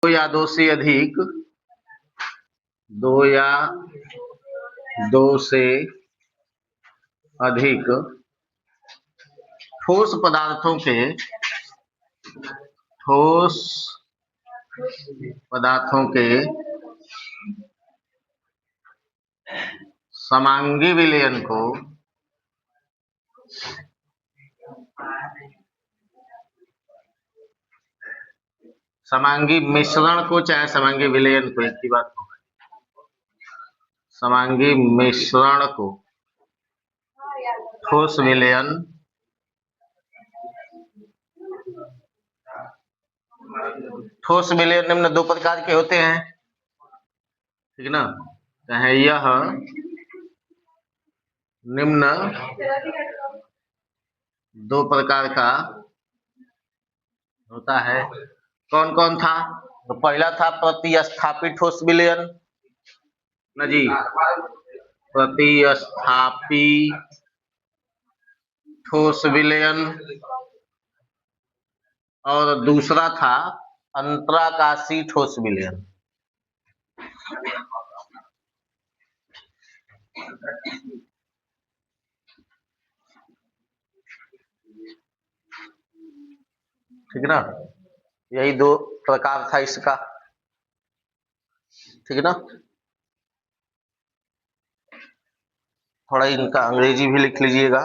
दो या दो से अधिक, दो या दो से अधिक ठोस पदार्थों के समांगी विलयन को समांगी मिश्रण को, चाहे समांगी विलयन को, एक ही बात होगा, समांगी मिश्रण को ठोस विलयन निम्न दो प्रकार के होते हैं, ठीक ना। चाहे यह निम्न दो प्रकार का होता है। कौन कौन था? तो पहला था प्रतिस्थापी ठोस विलयन ना जी, प्रतिस्थापी ठोस विलयन। और दूसरा था अंतराकाशी ठोस विलयन। ठीक ना, यही दो प्रकार था इसका, ठीक ना। थोड़ा इनका अंग्रेजी भी लिख लीजिएगा।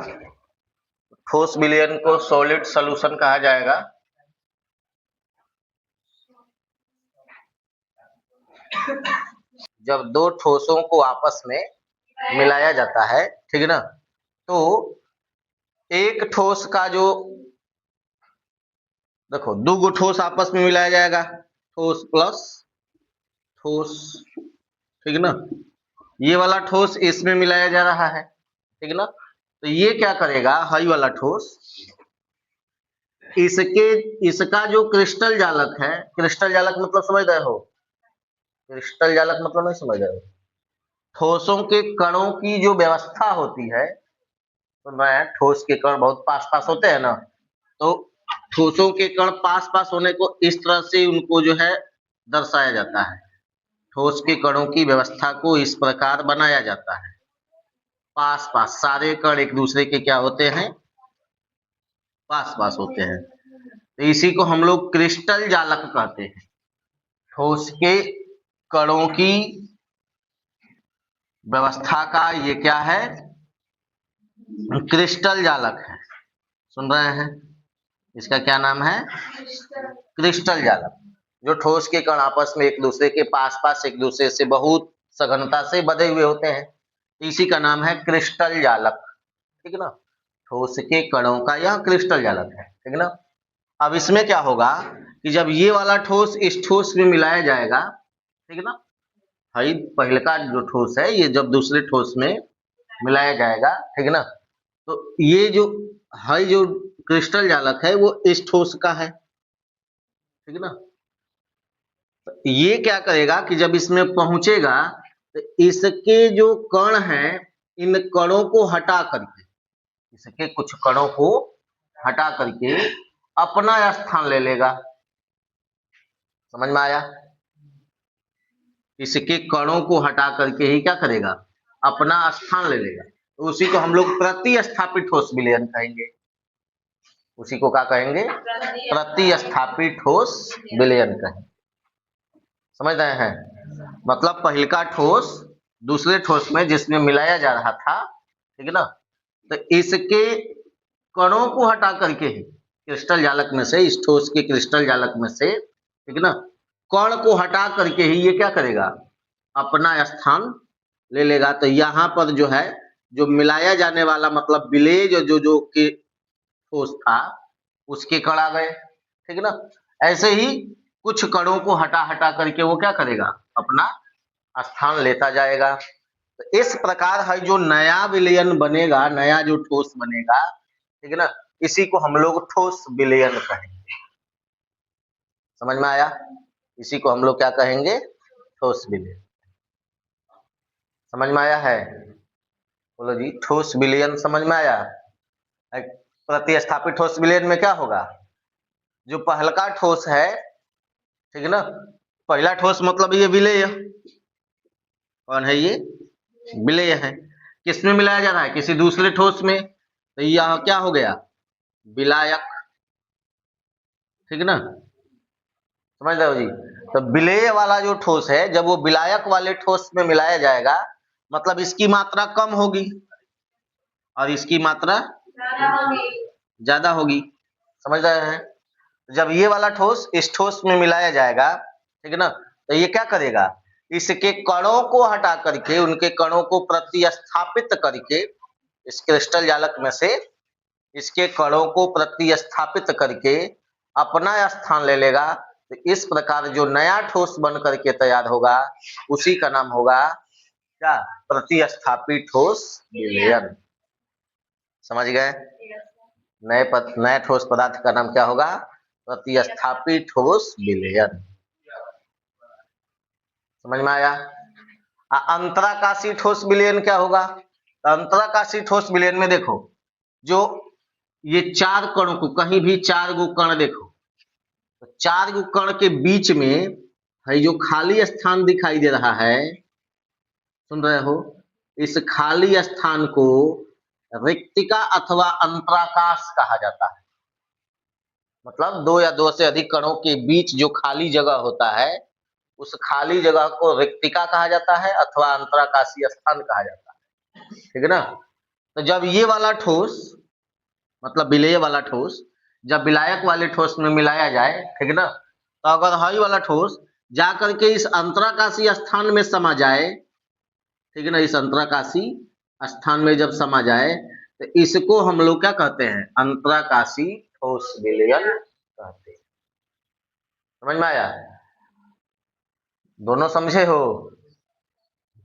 ठोस विलयन को सॉलिड सॉल्यूशन कहा जाएगा। जब दो ठोसों को आपस में मिलाया जाता है, ठीक ना, तो एक ठोस का जो, देखो दो ठोस आपस में मिलाया जाएगा, ठोस प्लस ठोस, ठीक ना। ये वाला ठोस इसमें मिलाया जा रहा है, ठीक ना। तो ये क्या करेगा, हाई वाला ठोस, इसका जो क्रिस्टल जालक है, क्रिस्टल जालक मतलब समझ रहे हो, क्रिस्टल जालक मतलब नहीं समझ रहे हो, ठोसों के कणों की जो व्यवस्था होती है, तो मैं ठोस के कण बहुत पास पास होते हैं ना, तो ठोसों के कण पास पास होने को इस तरह से उनको जो है दर्शाया जाता है। ठोस के कणों की व्यवस्था को इस प्रकार बनाया जाता है, पास पास सारे कण एक दूसरे के क्या होते हैं, पास पास होते हैं। तो इसी को हम लोग क्रिस्टल जालक कहते हैं। ठोस के कणों की व्यवस्था का ये क्या है, क्रिस्टल जालक है। सुन रहे हैं, इसका क्या नाम है, क्रिस्टल जालक। जो ठोस के कण आपस में एक दूसरे के पास पास, एक दूसरे से बहुत सघनता से बंधे हुए होते हैं, इसी का नाम है क्रिस्टल जालक, ठीक ना। ठोस के कणों का यह क्रिस्टल जालक है, ठीक ना। अब इसमें क्या होगा कि जब ये वाला ठोस इस ठोस में मिलाया जाएगा, ठीक ना, हाई पहले का जो ठोस है ये जब दूसरे ठोस में मिलाया जाएगा, ठीक ना, तो ये जो हाई जो क्रिस्टल जालक है वो इस ठोस का है, ठीक ना। तो ये क्या करेगा कि जब इसमें पहुंचेगा तो इसके जो कण हैं, इन कणों को हटा करके, इसके कुछ कणों को हटा करके अपना स्थान ले लेगा। समझ में आया? इसके कणों को हटा करके ही क्या करेगा, अपना स्थान ले लेगा। तो उसी को हम लोग प्रतिस्थापित ठोस विलयन कहेंगे। उसी को क्या कहेंगे, प्रतिस्थापित ठोस विलयन कहेंगे। समझ रहे हैं? मतलब पहले का ठोस दूसरे ठोस में जिसमें मिलाया जा रहा था, ठीक है ना, तो इसके कणों को हटा करके ही क्रिस्टल जालक में से, इस ठोस के क्रिस्टल जालक में से, ठीक है ना, कण को हटा करके ही ये क्या करेगा, अपना स्थान ले लेगा। तो यहाँ पर जो है, जो मिलाया जाने वाला मतलब विलेज जो जो के ठोस था उसके कण आ गए, ठीक है ना। ऐसे ही कुछ कणों को हटा हटा करके वो क्या करेगा, अपना स्थान लेता जाएगा। तो इस प्रकार है जो नया विलयन बनेगा, नया जो ठोस बनेगा, ठीक है ना, इसी को हम लोग ठोस विलयन कहेंगे। समझ में आया? इसी को हम लोग क्या कहेंगे, ठोस विलयन। समझ में आया है? बोलो जी, ठोस विलयन समझ में आया? प्रतिस्थापित ठोस विलयन में क्या होगा, जो पहलका ठोस है, ठीक है ना, पहला ठोस मतलब ये विलेय, कौन है ये, विलेय है। किसमें मिलाया जा रहा है, किसी दूसरे ठोस में, तो यह क्या हो गया, विलायक, ठीक ना, समझ रहे हो जी। तो विलेय वाला जो ठोस है जब वो विलायक वाले ठोस में मिलाया जाएगा मतलब इसकी मात्रा कम होगी और इसकी मात्रा ज्यादा होगी, समझ रहे हैं। जब ये वाला ठोस इस ठोस में मिलाया जाएगा, ठीक है ना, तो ये क्या करेगा, इसके कणों को हटा करके उनके कणों को प्रतिस्थापित करके इस क्रिस्टल जालक में से इसके कणों को प्रतिस्थापित करके अपना स्थान ले लेगा। तो इस प्रकार जो नया ठोस बन करके तैयार होगा उसी का नाम होगा क्या, प्रतिस्थापित ठोस विलयन। समझ गए, नए ठोस पदार्थ का नाम क्या होगा, प्रतिस्थापित ठोस विलयन। समझ में आया। अंतराकाशी ठोस विलयन क्या होगा, अंतराकाशी ठोस विलयन में देखो जो ये चार कणों को, कहीं भी चार गो कण देखो, तो चार गो कण के बीच में है जो खाली स्थान दिखाई दे रहा है, सुन रहे हो, इस खाली स्थान को रिक्तिका अथवा अंतराकाश कहा जाता है। मतलब दो या दो से अधिक कणों के बीच जो खाली जगह होता है उस खाली जगह को रिक्तिका कहा जाता है अथवा अंतराकाशीय स्थान कहा जाता है, ठीक है ना। तो जब ये वाला ठोस मतलब विलेय वाला ठोस जब विलायक वाले ठोस में मिलाया जाए, ठीक है ना, तो अगर हई वाला ठोस जा करके इस अंतराकाशीय स्थान में समा जाए, ठीक है ना, इस अंतराकाशी स्थान में जब समा जाए तो इसको हम लोग क्या कहते हैं, अंतराकाशी ठोस विलयन कहते हैं। समझ में आया, दोनों समझे हो।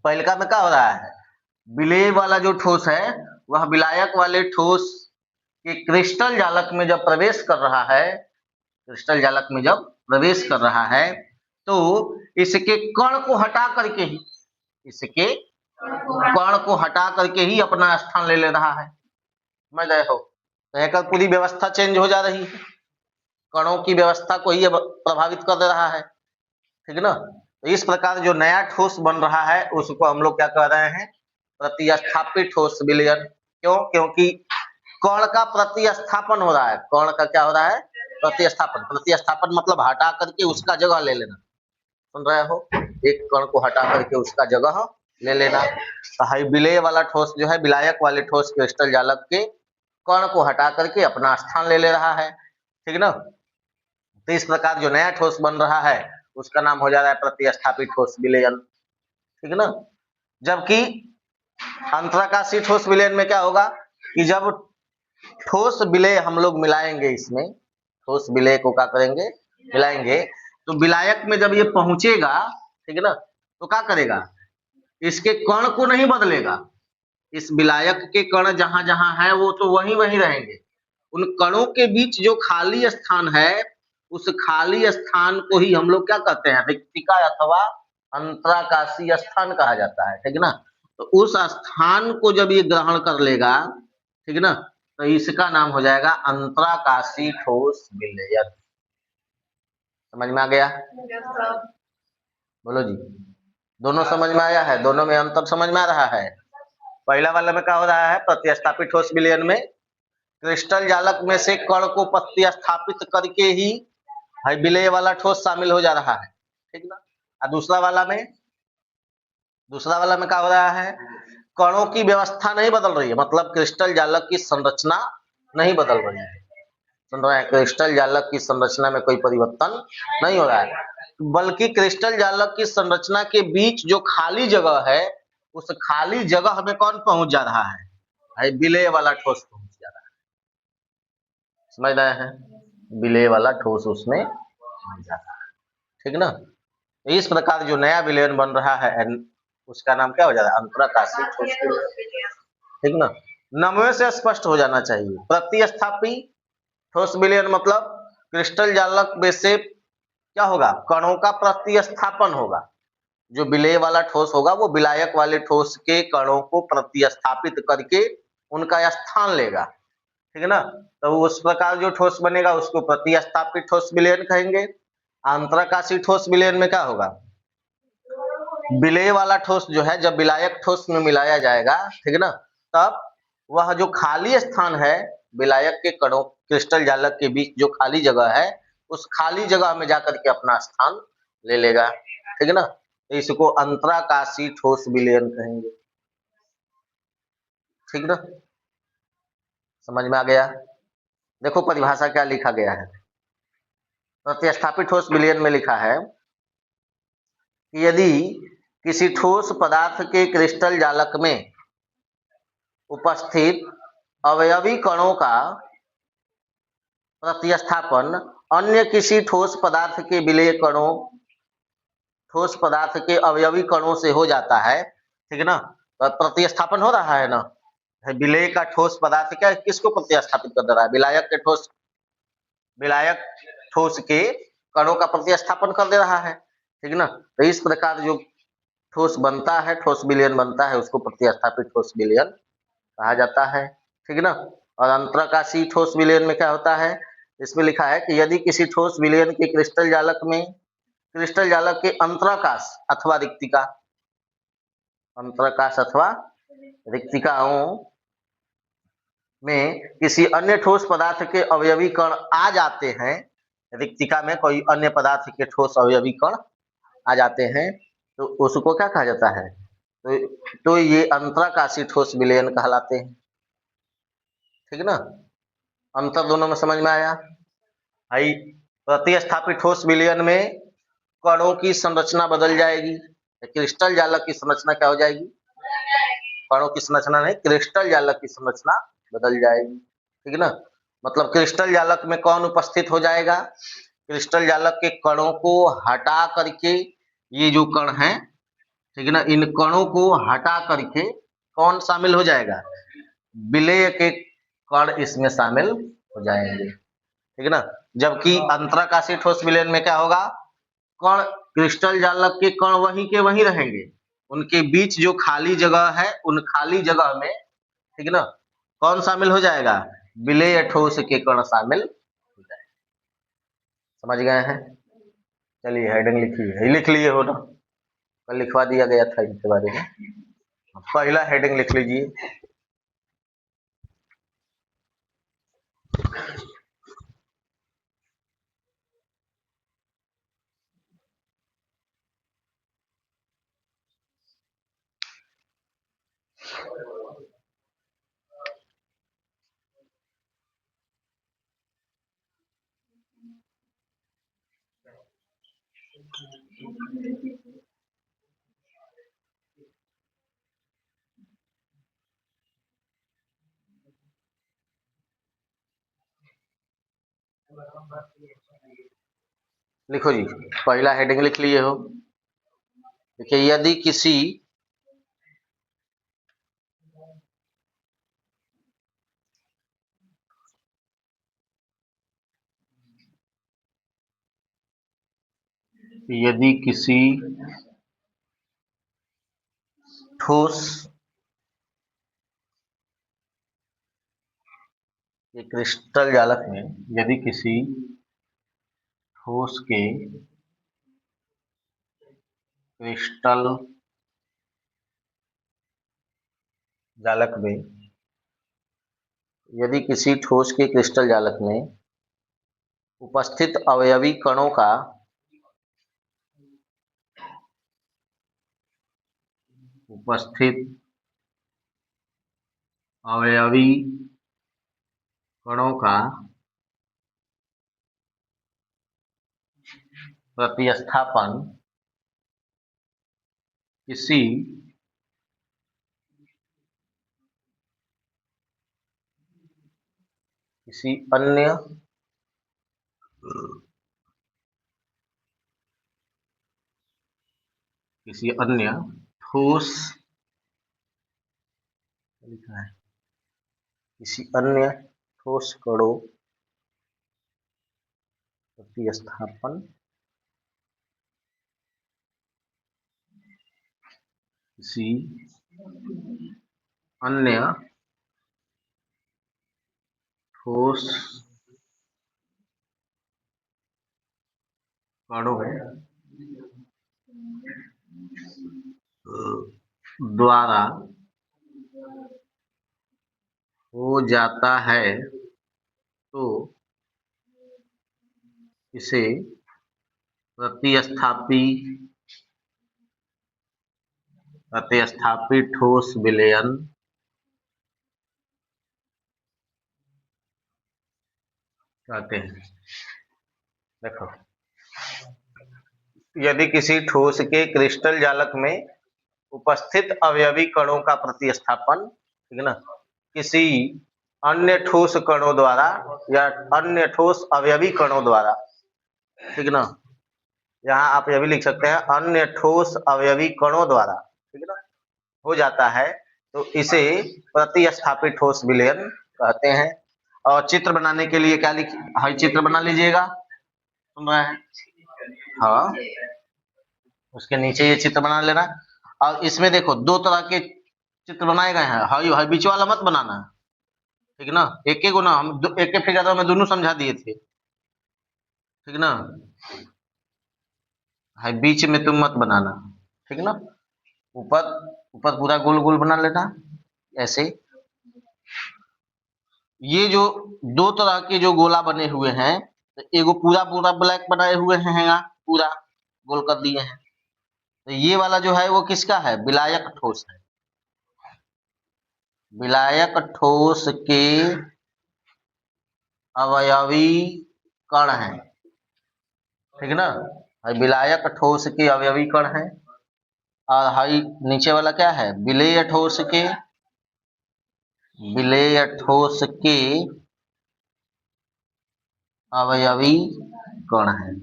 पहलका में क्या हो रहा है, विलेय वाला जो ठोस है वह विलायक वाले ठोस के क्रिस्टल जालक में जब प्रवेश कर रहा है, क्रिस्टल जालक में जब प्रवेश कर रहा है तो इसके कण को हटा करके ही, इसके कण को हटा करके ही अपना स्थान ले रहा है। समझ रहे हो, तो पूरी व्यवस्था चेंज हो जा रही है, कणों की व्यवस्था को ही प्रभावित कर दे रहा है, ठीक है ना। तो इस प्रकार जो नया ठोस बन रहा है उसको हम लोग क्या कह रहे हैं, प्रतिस्थापित ठोस विलयन। क्यों, क्योंकि कण का प्रतिस्थापन हो रहा है, कण का क्या हो रहा है, प्रतिस्थापन। प्रतिस्थापन मतलब हटा करके उसका जगह ले लेना, सुन रहे हो, एक कण को हटा करके उसका जगह ले लेना। तो हाई विलेय वाला ठोस जो है विलायक वाले ठोस क्रिस्टल जालक के कण को हटा करके अपना स्थान ले रहा है, ठीक है ना। तो इस प्रकार जो नया ठोस बन रहा है उसका नाम हो जा रहा है प्रतिस्थापित ठोस विलयन, ठीक है ना। जबकि अंतराकाशी ठोस विलयन में क्या होगा कि जब ठोस विलेय हम लोग मिलाएंगे, इसमें ठोस विलेय को क्या करेंगे, मिलाएंगे, तो विलायक में जब ये पहुंचेगा, ठीक है ना, तो क्या करेगा, इसके कण को नहीं बदलेगा, इस विलायक के कण जहां जहां है वो तो वहीं वहीं रहेंगे, उन कणों के बीच जो खाली स्थान है उस खाली स्थान को ही हम लोग क्या कहते हैं, रिक्तिका अथवा अंतराकाशीय स्थान कहा जाता है, ठीक है ना। तो उस स्थान को जब ये ग्रहण कर लेगा, ठीक है ना, तो इसका नाम हो जाएगा अंतराकाशी ठोस विलयन। समझ में आ गया, बोलो जी, दोनों समझ में आया है, दोनों में अंतर समझ में आ रहा है। पहला वाला में क्या हो रहा है, प्रतिस्थापित ठोस विलयन में क्रिस्टल जालक में से कण को प्रतिस्थापित करके ही विलेय वाला ठोस शामिल हो जा रहा है, ठीक ना। और दूसरा वाला में क्या हो रहा है, कणों की व्यवस्था नहीं बदल रही है, मतलब क्रिस्टल जालक की संरचना नहीं बदल रही है, सुन रहे हैं, क्रिस्टल जालक की संरचना में कोई परिवर्तन नहीं हो रहा है, बल्कि क्रिस्टल जालक की संरचना के बीच जो खाली जगह है उस खाली जगह में कौन पहुंच जा रहा है, विलेय वाला ठोस पहुंच जा रहा है। समझ रहे हैं, विलेय वाला ठोस उसमें पहुंच जाता है, ठीक ना। तो इस प्रकार जो नया विलयन बन रहा है उसका नाम क्या हो जाता है, अंतराकाशी ठोस विलयन, ठीक ना। नाम से स्पष्ट हो जाना चाहिए, प्रतिस्थापी ठोस विलयन मतलब क्रिस्टल जालक में से क्या होगा, कणों का प्रतिस्थापन होगा, जो विलेय वाला ठोस होगा वो विलायक वाले ठोस के कणों को प्रतिस्थापित करके उनका स्थान लेगा, ठीक है ना। तो उस प्रकार जो ठोस बनेगा उसको प्रतिस्थापित ठोस विलयन कहेंगे। अंतराकाशीय ठोस विलयन में क्या होगा, विलेय वाला ठोस जो है जब विलायक ठोस में मिलाया जाएगा, ठीक है ना, तब वह जो खाली स्थान है विलायक के कणों क्रिस्टल जालक के बीच जो खाली जगह है उस खाली जगह में जाकर के अपना स्थान ले लेगा, ठीक है ना। तो इसको अंतराकाशीय ठोस विलयन कहेंगे, ठीक ना, समझ में आ गया। देखो परिभाषा क्या लिखा गया है, प्रतिस्थापित ठोस विलयन में लिखा है कि यदि किसी ठोस पदार्थ के क्रिस्टल जालक में उपस्थित अवयवी कणों का प्रतिस्थापन अन्य किसी ठोस पदार्थ के विलेय कणों ठोस पदार्थ के अवयवी कणों से हो जाता है, ठीक है ना, तो प्रतिस्थापन हो रहा है ना, विलेय का ठोस पदार्थ क्या किसको प्रतिस्थापित कर दे रहा है, विलायक ठोस के कणों का प्रतिस्थापन कर दे रहा है, ठीक है ना। तो इस प्रकार जो ठोस बनता है, ठोस विलयन बनता है, उसको प्रतिस्थापित ठोस विलयन कहा जाता है, ठीक है ना। और अंतराकाशीय ठोस विलयन में क्या होता है, इसमें लिखा है कि यदि किसी ठोस विलयन के क्रिस्टल जालक के अंतराकाश अथवा रिक्तिकाओं में किसी अन्य ठोस पदार्थ के अवयवी कण आ जाते हैं, रिक्तिका में कोई अन्य पदार्थ के ठोस अवयवी कण आ जाते हैं, तो उसको क्या कहा जाता है, तो ये अंतराकाशीय ठोस विलयन कहलाते हैं, ठीक है ना। अंतर दोनों में समझ में आया। भाई प्रतिस्थापित ठोस विलयन में कणों की संरचना बदल जाएगी, क्रिस्टल जालक की संरचना क्या हो जाएगी, कणों की संरचना नहीं, क्रिस्टल जालक की संरचना बदल जाएगी, ठीक है ना। मतलब क्रिस्टल जालक में कौन उपस्थित हो जाएगा, क्रिस्टल जालक के कणों को हटा करके ये जो कण हैं, ठीक है ना, इन कणों को हटा करके कौन शामिल हो जाएगा, विलेय के कण इसमें शामिल हो जाएंगे, ठीक है ना। जबकि अंतराकाशीय ठोस विलयन में क्या होगा, कण क्रिस्टल जालक के कण वहीं के वहीं रहेंगे, उनके बीच जो खाली जगह है उन खाली जगह में, ठीक है ना, कौन शामिल हो जाएगा, विलेय ठोस के कण शामिल हो जाएंगे, समझ गए हैं। चलिए हेडिंग लिखिए, लिख लिए हो ना, कल लिखवा दिया गया था इनके बारे में। पहला हेडिंग लिख लीजिए, लिखो जी, पहला हेडिंग लिख लिए हो। देखिए यदि किसी ठोस के क्रिस्टल जालक में, यदि किसी ठोस के क्रिस्टल जालक में, यदि किसी ठोस के क्रिस्टल जालक में उपस्थित अवयवी कणों का उपस्थित अवयवी कणों का प्रतिस्थापन किसी किसी अन्य किसी अन्य ठोस लिखा है, किसी अन्य ठोस कणों प्रतिस्थापन किसी अन्य ठोस कणों में द्वारा हो जाता है तो इसे प्रतिस्थापी ठोस विलयन कहते हैं। देखो, यदि किसी ठोस के क्रिस्टल जालक में उपस्थित अवयवी कणों का प्रतिस्थापन, ठीक है ना, किसी अन्य ठोस कणों द्वारा या अन्य ठोस अवयवी कणों द्वारा, ठीक है ना, यहाँ आप यह भी लिख सकते हैं अन्य ठोस अवयवी कणों द्वारा, ठीक है ना, हो जाता है तो इसे प्रतिस्थापित ठोस विलयन कहते हैं। और चित्र बनाने के लिए क्या लिख, हाँ चित्र बना लीजिएगा, सुन रहे हैं, हाँ उसके नीचे ये चित्र बना लेना। और इसमें देखो दो तरह के चित्र बनाए गए हैं, हाई हाई बीच वाला मत बनाना, ठीक है ना, एक एक ना, हम एक एक फिगर में दोनों समझा दिए थे, ठीक है ना, हाई बीच में तुम मत बनाना, ठीक है ना, ऊपर ऊपर पूरा गोल गोल बना लेना ऐसे। ये जो दो तरह के जो गोला बने हुए हैं, तो एगो पूरा पूरा ब्लैक बनाए हुए हैं, यहाँ पूरा गोल कर दिए हैं, तो ये वाला जो है वो किसका है, विलायक ठोस है। विलायक ठोस के अवयवी कण है, ठीक है ना, विलायक ठोस के अवयवी कण है। और हाई नीचे वाला क्या है, विलेय ठोस के अवयवी कण है,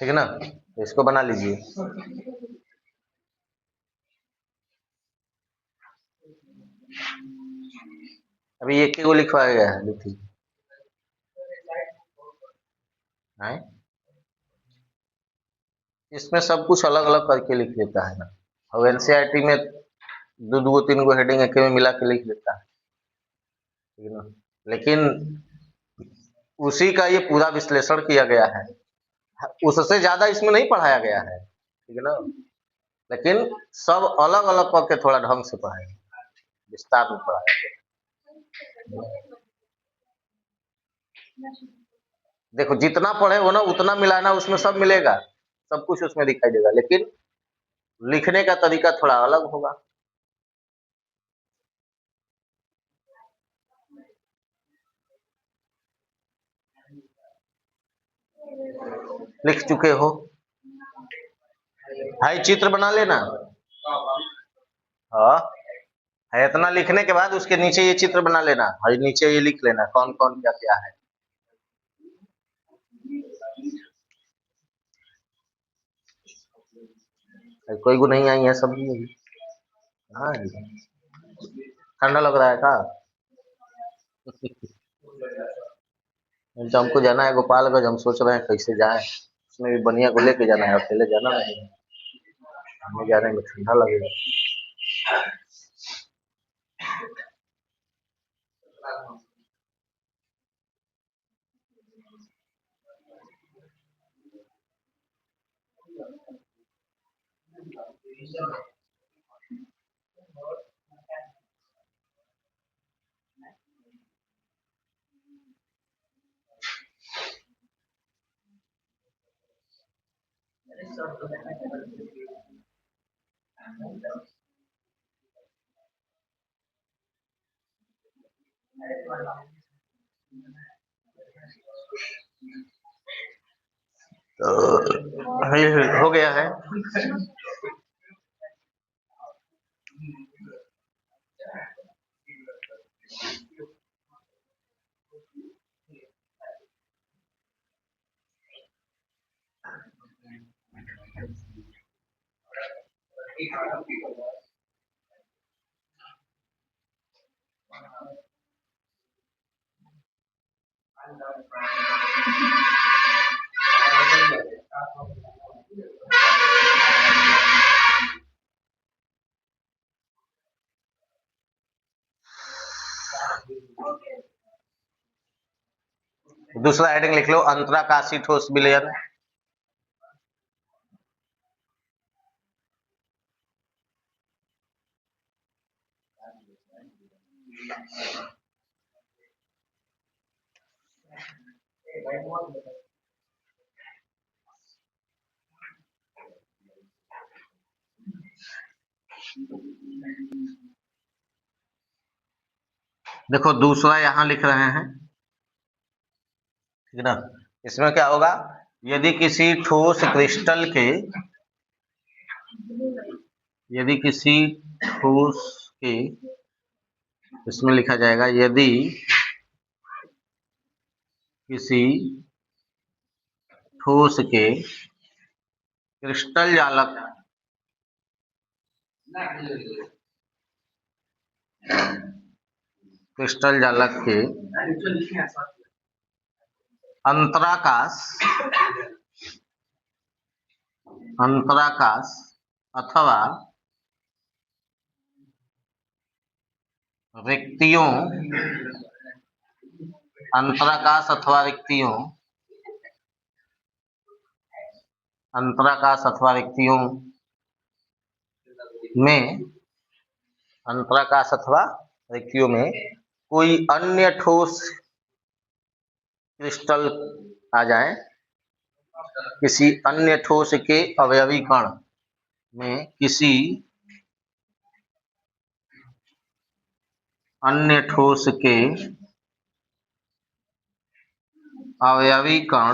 ठीक है ना, तो इसको बना लीजिए। अभी एक ही को लिखवाया गया है, लिखिए। इसमें सब कुछ अलग अलग करके लिख लेता है ना, और एनसीईआरटी में दो दो तीन गो हेडिंग एक में मिला के लिख लेता है, ठीक है ना, लेकिन उसी का ये पूरा विश्लेषण किया गया है, उससे ज्यादा इसमें नहीं पढ़ाया गया है, ठीक है ना, लेकिन सब अलग अलग करके थोड़ा ढंग से पढ़ाया, विस्तार में पढ़ाया गया। देखो जितना पढ़े हो ना उतना मिलाना, उसमें सब मिलेगा, सब कुछ उसमें दिखाई देगा, लेकिन लिखने का तरीका थोड़ा अलग होगा। लिख चुके हो, भाई चित्र बना लेना, हाँ है, इतना लिखने के बाद उसके नीचे ये चित्र बना लेना, और नीचे ये लिख लेना कौन कौन क्या क्या है। कोई को नहीं आई है सब, हाँ ठंडा लग रहा है का तो हमको जाना है गोपालगंज, हम सोच रहे हैं कैसे जाएं, उसमें भी बनिया को लेके जाना है, अकेले जाना नहीं है, हमें जाने में ठंडा लगेगा। तो हो गया है। दूसरा हेडिंग लिख लो, अंतराकाशी ठोस विलयन। देखो दूसरा यहां लिख रहे हैं, ठीक है ना। इसमें क्या होगा, यदि किसी ठोस क्रिस्टल के, यदि किसी ठोस के, इसमें लिखा जाएगा यदि किसी ठोस के क्रिस्टल जालक, क्रिस्टल जालक के अंतराकाश, अंतराकाश अथवा रिक्तियों, अंतराकाश अथवा रिक्तियों, अंतराकाश अथवा रिक्तियों में, अंतराकाश अथवा रिक्तियों में कोई अन्य ठोस क्रिस्टल आ जाए, किसी अन्य ठोस के अवयवी कण में किसी अन्य ठोस के अवयवी कण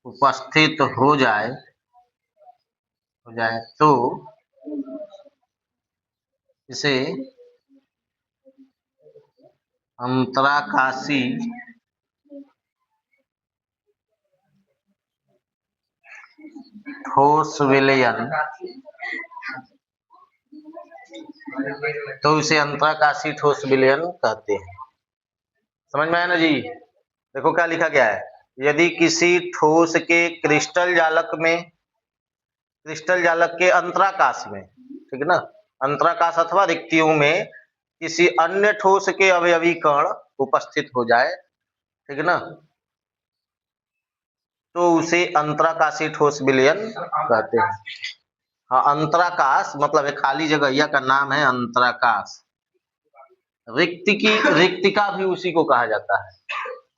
उपस्थित हो जाए तो इसे अंतराकाशी ठोस विलयन, तो इसे अंतराकाशी ठोस विलयन कहते हैं। समझ में आया ना जी। देखो क्या लिखा गया है, यदि किसी ठोस के क्रिस्टल जालक में, क्रिस्टल जालक के अंतराकाश में, ठीक है ना, अंतराकाश अथवा रिक्तियों में किसी अन्य ठोस के अवयवी कण उपस्थित हो जाए, ठीक है ना, तो उसे अंतराकाशी ठोस विलयन कहते हैं। हाँ, अंतराकाश मतलब है खाली जगह का नाम है अंतराकाश। रिक्तिका भी उसी को कहा जाता है,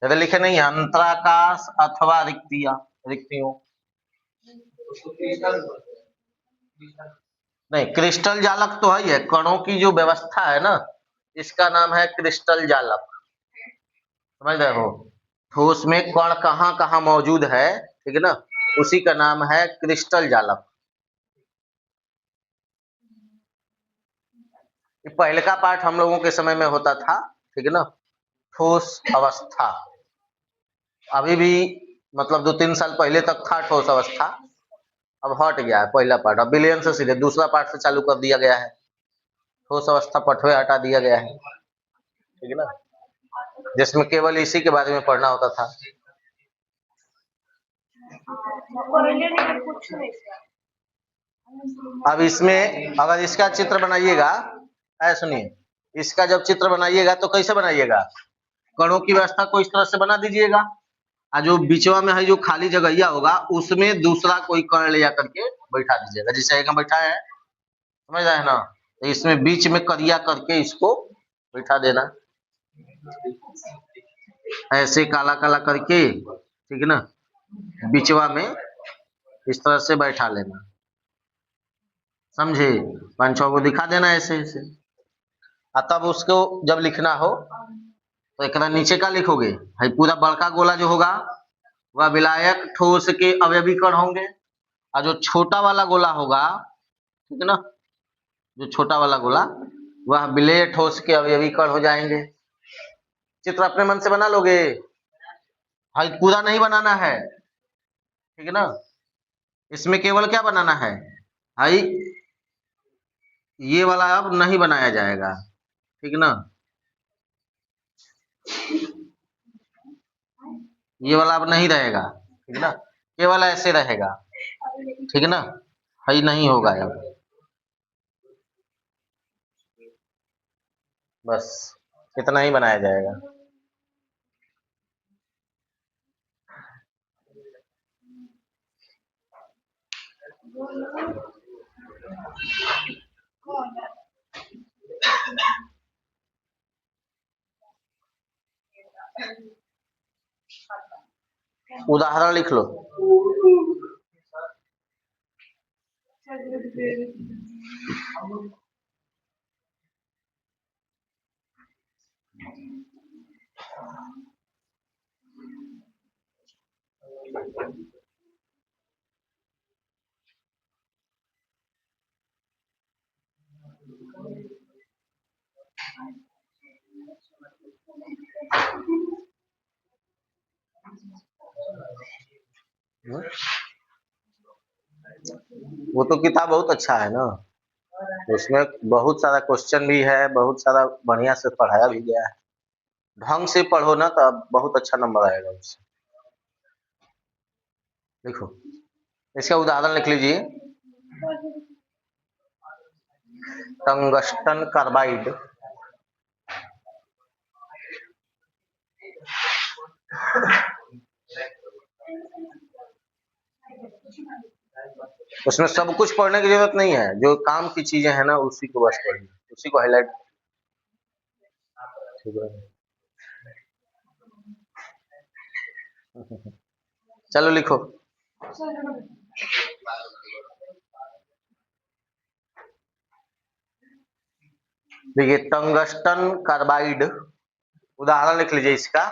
जैसे लिखे नहीं है अंतराकाश अथवा रिक्तियां, रिक्तियों नहीं, क्रिस्टल जालक तो है, कणों की जो व्यवस्था है ना, इसका नाम है क्रिस्टल जालक। समझ रहे हो, ठोस में कण कहाँ कहाँ मौजूद है, ठीक है ना, उसी का नाम है क्रिस्टल जालक। पहले का पाठ हम लोगों के समय में होता था, ठीक है ना, ठोस अवस्था। अभी भी मतलब 2-3 साल पहले तक था ठोस अवस्था, अब हट गया है पहला पाठ, अब विलयन से सीधे दूसरा पाठ से चालू कर दिया गया है। ठोस अवस्था पठवे हटा दिया गया है, ठीक है ना, जिसमें केवल इसी के बारे में पढ़ना होता था। अब इसमें अगर इसका चित्र बनाइएगा, ऐ सुनिए, इसका जब चित्र बनाइएगा तो कैसे बनाइएगा, कणों की व्यवस्था को इस तरह से बना दीजिएगा, और जो बीचवा में है जो खाली जगह होगा उसमें दूसरा कोई कण ले जाकर के बैठा दीजिएगा, जैसे एक बैठा है, समझ रहे हैं ना, तो इसमें बीच में करिया करके इसको बैठा देना, ऐसे काला काला करके, ठीक है ना, बीचवा में इस तरह से बैठा लेना, समझे, 5-6 को दिखा देना ऐसे ऐसे। तब उसको जब लिखना हो तो एक नीचे का लिखोगे, है पूरा बड़का गोला जो होगा वह विलायक ठोस के अवयवी कण होंगे, और जो छोटा वाला गोला होगा, ठीक है ना, जो छोटा वाला गोला वह विलेय ठोस के अवयवी कण हो जाएंगे। चित्र अपने मन से बना लोगे, हाई पूरा नहीं बनाना है, ठीक है ना, इसमें केवल क्या बनाना है, हाई ये वाला अब नहीं बनाया जाएगा, ठीक है ना, ये वाला अब नहीं रहेगा, ठीक है ना, केवल ऐसे रहेगा, ठीक है ना, हाई नहीं होगा अब, बस इतना ही बनाया जाएगा। उदाहरण लिख लो। वो तो किताब बहुत अच्छा है ना, उसमें बहुत सारा क्वेश्चन भी है, बहुत सारा बढ़िया से पढ़ाया भी गया है। ढंग से पढ़ो ना तो बहुत अच्छा नंबर आएगा उससे। देखो इसका उदाहरण लिख लीजिए। टंगस्टन कार्बाइड उसमें सब कुछ पढ़ने की जरूरत नहीं है, जो काम की चीजें हैं ना उसी को बस पढ़िए, उसी को हाईलाइट। ठीक है, चलो लिखो। देखिए टंगस्टन कार्बाइड, उदाहरण लिख लीजिए इसका,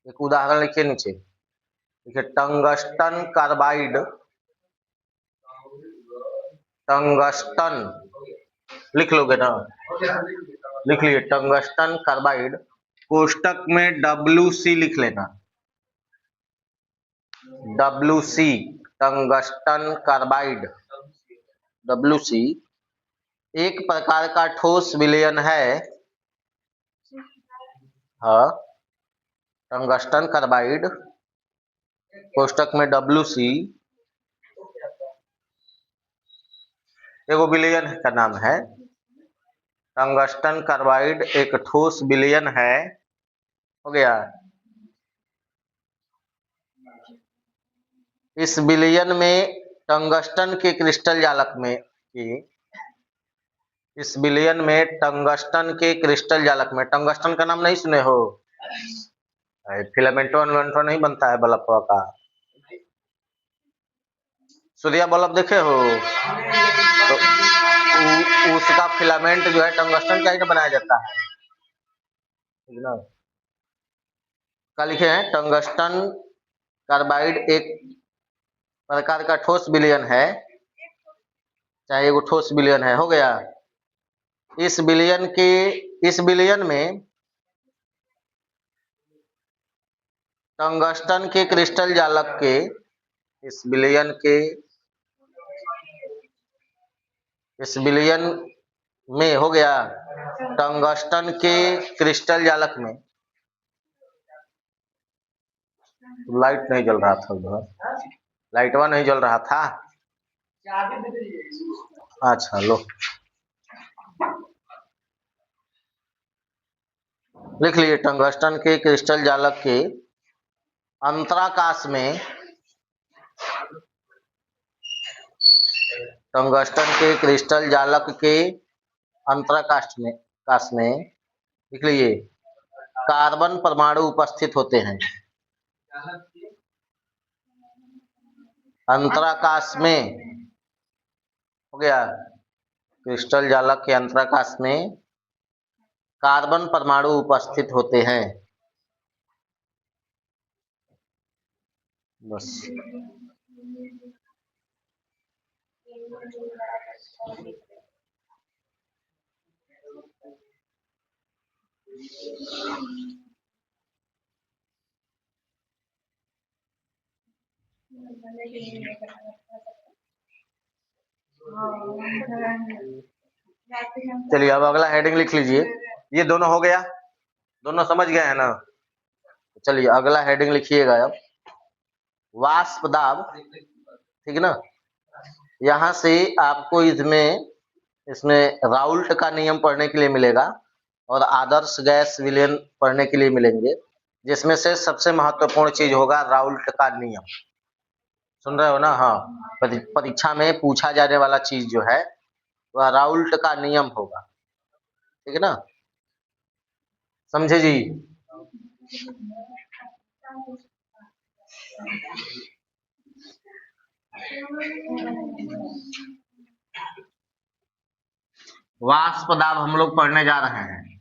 एक उदाहरण लिखिए नीचे। देखिए टंगस्टन कार्बाइड, टंगस्टन लिख लोगे ना, लिख लिए टंगस्टन कार्बाइड, कोष्टक में WC लिख लेना, WC टंगस्टन कार्बाइड, WC एक प्रकार का ठोस विलयन है। हाँ, टंगस्टन कार्बाइड कोष्टक में WC एगो विलयन का नाम है। टंगस्टन कार्बाइड एक ठोस विलयन है, हो गया। इस विलयन में टंगस्टन के क्रिस्टल जालक में इस विलयन में टंगस्टन के क्रिस्टल जालक में, टंगस्टन का नाम नहीं सुने हो? फिलामेंटो नहीं बनता है बल्ब का, सूर्या बल्ब देखे हो? तो उसका फिलामेंट जो है टंगस्टन का ही बनाया जाता है, ठीक ना। क्या लिखे हैं? टंगस्टन कार्बाइड एक प्रकार का ठोस विलयन है, चाहे वो ठोस विलयन है, हो गया। इस विलयन में टंगस्टन के क्रिस्टल जालक के, इस विलयन में, हो गया, टंगस्टन के क्रिस्टल जालक में, लाइट नहीं जल रहा था उधर, लाइटवा नहीं जल रहा था। अच्छा लो लिख लिए, टंगस्टन के क्रिस्टल जालक के अंतराकाश में, टंगस्टन के क्रिस्टल जालक के अंतराकाश में लिख लिए कार्बन परमाणु उपस्थित होते हैं। अंतराकाश में, हो गया, क्रिस्टल जालक के अंतराकाश में कार्बन परमाणु उपस्थित होते हैं, बस। चलिए अब अगला हेडिंग लिख लीजिए। ये दोनों हो गया, दोनों समझ गए हैं ना? चलिए अगला हेडिंग लिखिएगा अब, वाष्प दाब, ठीक ना। यहाँ से आपको इसमें राउल्ट का नियम पढ़ने के लिए मिलेगा और आदर्श गैस विलयन पढ़ने के लिए मिलेंगे, जिसमें से सबसे महत्वपूर्ण चीज होगा राउल्ट का नियम। सुन रहे हो ना? हाँ, परीक्षा में पूछा जाने वाला चीज जो है वह राउल्ट का नियम होगा, ठीक है ना, समझे जी? वाष्प दाब हम लोग पढ़ने जा रहे हैं।